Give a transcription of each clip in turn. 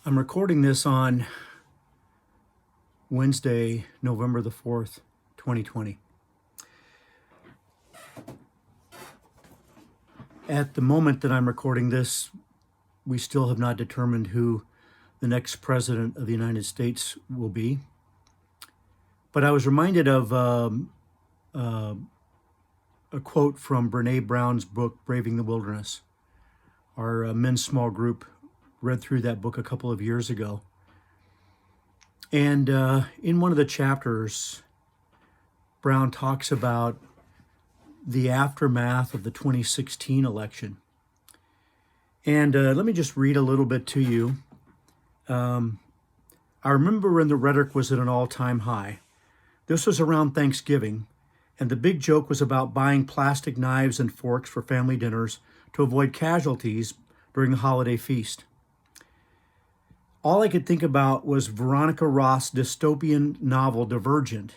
I'm recording this on Wednesday, November the 4th, 2020. At the moment that I'm recording this, we still have not determined who the next president of the United States will be. But I was reminded of a quote from Brene Brown's book, Braving the Wilderness. Our men's small group read through that book a couple of years ago. And in one of the chapters, Brown talks about the aftermath of the 2016 election. And let me just read a little bit to you. I remember when the rhetoric was at an all-time high. This was around Thanksgiving, and the big joke was about buying plastic knives and forks for family dinners to avoid casualties during the holiday feast. All I could think about was Veronica Roth's dystopian novel Divergent,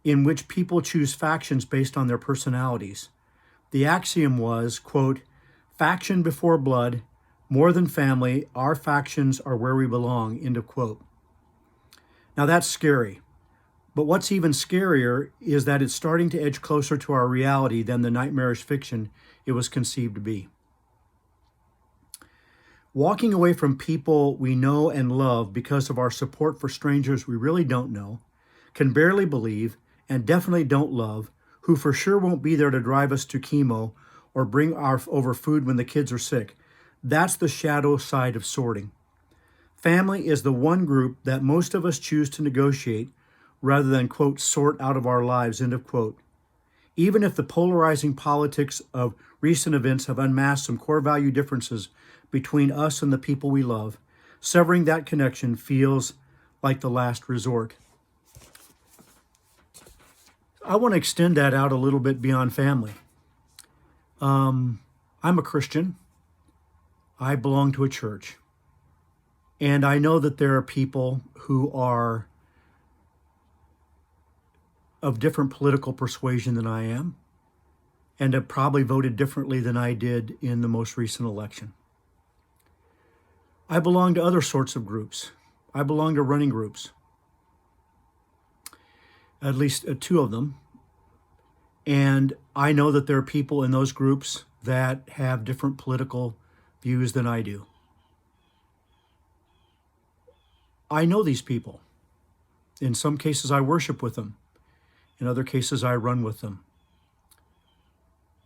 in which people choose factions based on their personalities. The axiom was, quote, faction before blood, more than family, our factions are where we belong, end of quote. Now that's scary. But what's even scarier is that it's starting to edge closer to our reality than the nightmarish fiction it was conceived to be. Walking away from people we know and love because of our support for strangers we really don't know, can barely believe, and definitely don't love, who for sure won't be there to drive us to chemo or bring over food when the kids are sick. That's the shadow side of sorting. Family is the one group that most of us choose to negotiate rather than, quote, sort out of our lives, end of quote. Even if the polarizing politics of recent events have unmasked some core value differences between us and the people we love, severing that connection feels like the last resort. I want to extend that out a little bit beyond family. I'm a Christian. I belong to a church. And I know that there are people who are of different political persuasion than I am, and have probably voted differently than I did in the most recent election. I belong to other sorts of groups. I belong to running groups, at least two of them. And I know that there are people in those groups that have different political views than I do. I know these people. In some cases, I worship with them. In other cases, I run with them.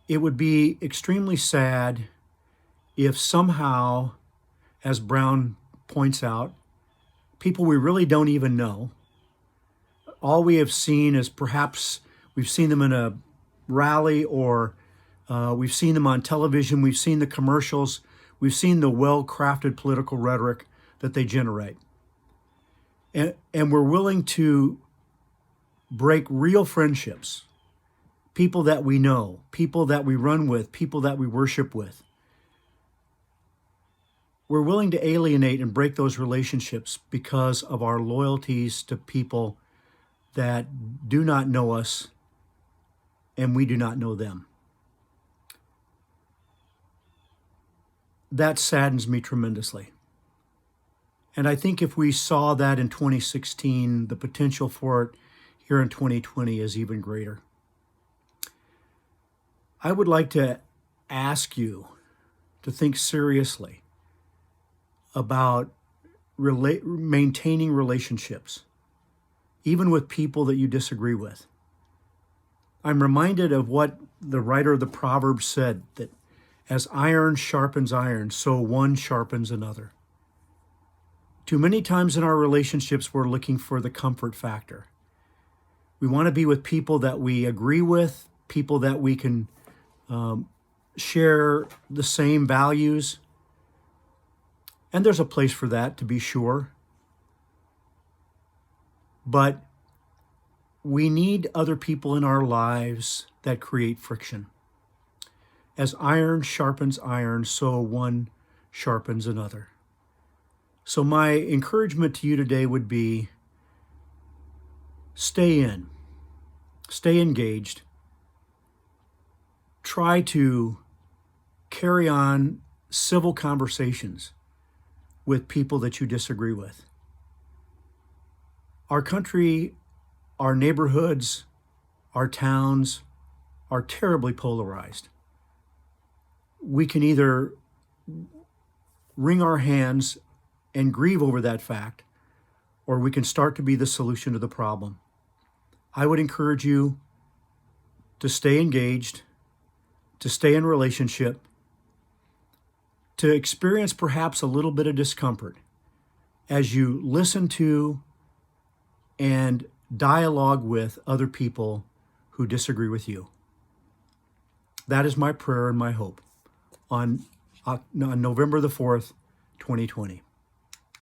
It would be extremely sad if somehow, as Brown points out, people we really don't even know, all we have seen is perhaps we've seen them in a rally, or we've seen them on television, we've seen the commercials, we've seen the well-crafted political rhetoric that they generate. And we're willing to break real friendships, people that we know, people that we run with, people that we worship with. We're willing to alienate and break those relationships because of our loyalties to people that do not know us and we do not know them. That saddens me tremendously. And I think if we saw that in 2016, the potential for it here in 2020 is even greater. I would like to ask you to think seriously about maintaining relationships, even with people that you disagree with. I'm reminded of what the writer of the Proverbs said, that as iron sharpens iron, so one sharpens another. Too many times in our relationships, we're looking for the comfort factor. We want to be with people that we agree with, people that we can share the same values. And there's a place for that, to be sure. But we need other people in our lives that create friction. As iron sharpens iron, so one sharpens another. So my encouragement to you today would be, stay engaged, try to carry on civil conversations with people that you disagree with. Our country, our neighborhoods, our towns are terribly polarized. We can either wring our hands and grieve over that fact, or we can start to be the solution to the problem. I would encourage you to stay engaged, to stay in relationship, to experience perhaps a little bit of discomfort as you listen to and dialogue with other people who disagree with you. That is my prayer and my hope on November the 4th, 2020.